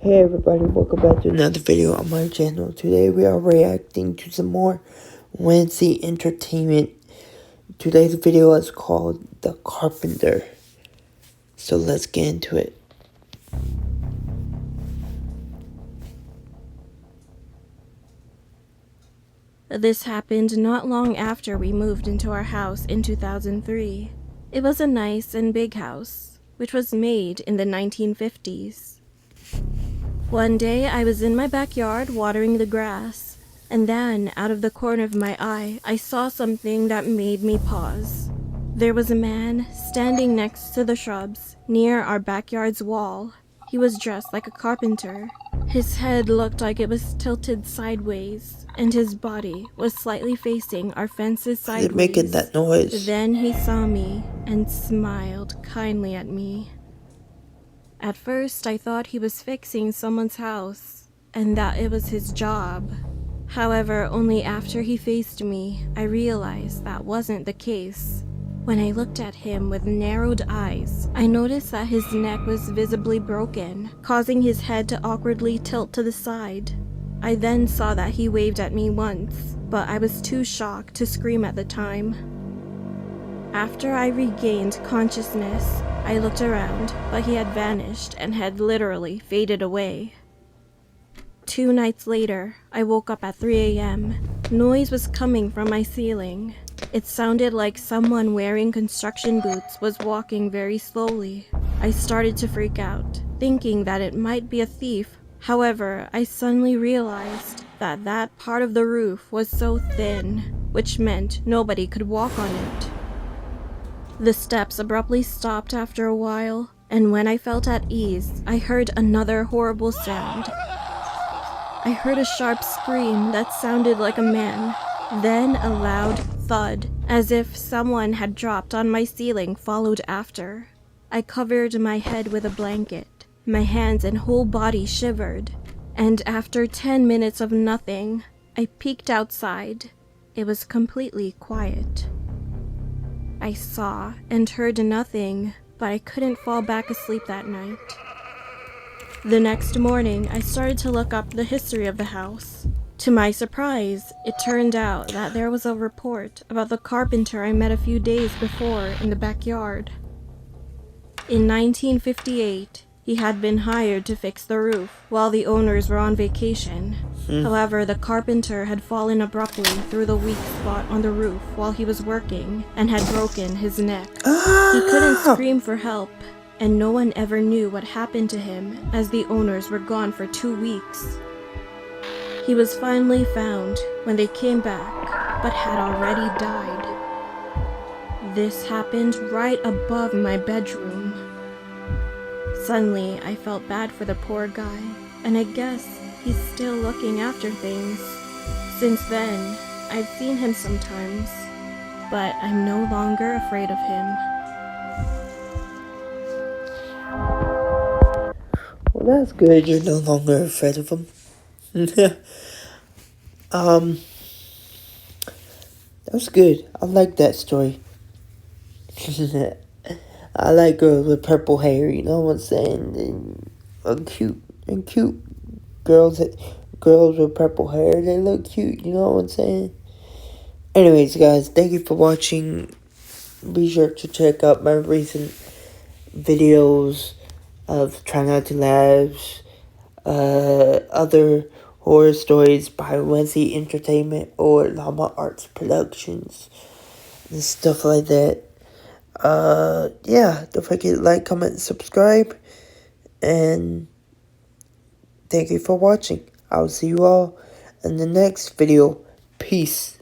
Hey everybody, welcome back to another video on my channel. Today we are reacting to some more Wednesday entertainment. Today's video is called The Carpenter. So let's get into it. This happened not long after we moved into our house in 2003. It was a nice and big house, which was made in the 1950s. One day I was in my backyard watering the grass, and then out of the corner of my eye, I saw something that made me pause. There was a man standing next to the shrubs near our backyard's wall. He was dressed like a carpenter. His head looked like it was tilted sideways, and his body was slightly facing our fences sideways. They're making that noise. Then he saw me and smiled kindly at me. At first, I thought he was fixing someone's house, and that it was his job. However, only after he faced me, I realized that wasn't the case. When I looked at him with narrowed eyes, I noticed that his neck was visibly broken, causing his head to awkwardly tilt to the side. I then saw that he waved at me once, but I was too shocked to scream at the time. After I regained consciousness, I looked around, but he had vanished and had literally faded away. 2 nights later, I woke up at 3 a.m. Noise was coming from my ceiling. It sounded like someone wearing construction boots was walking very slowly. I started to freak out, thinking that it might be a thief. However, I suddenly realized that that part of the roof was so thin, which meant nobody could walk on it. The steps abruptly stopped after a while, and when I felt at ease, I heard another horrible sound. I heard a sharp scream that sounded like a man, then a loud thud, as if someone had dropped on my ceiling, followed after. I covered my head with a blanket. My hands and whole body shivered, and after 10 minutes of nothing, I peeked outside. It was completely quiet. I saw and heard nothing, but I couldn't fall back asleep that night. The next morning, I started to look up the history of the house. To my surprise, it turned out that there was a report about the carpenter I met a few days before in the backyard. In 1958, he had been hired to fix the roof while the owners were on vacation. However, the carpenter had fallen abruptly through the weak spot on the roof while he was working and had broken his neck. He couldn't scream for help, and no one ever knew what happened to him as the owners were gone for 2 weeks. He was finally found when they came back, but had already died. This happened right above my bedroom. Suddenly, I felt bad for the poor guy, and I guess he's still looking after things. Since then, I've seen him sometimes, but I'm no longer afraid of him. Well, that's good. You're no longer afraid of him. That's good. I like that story. I like girls with purple hair, you know what I'm saying? And cute girls with purple hair, they look cute, you know what I'm saying? Anyways, guys, thank you for watching. Be sure to check out my recent videos of Try Not to Laugh, other horror stories by Wednesday Entertainment or Llama Arts Productions, and stuff like that. Yeah, don't forget to like, comment, and subscribe, and thank you for watching. I'll see you all in the next video. Peace.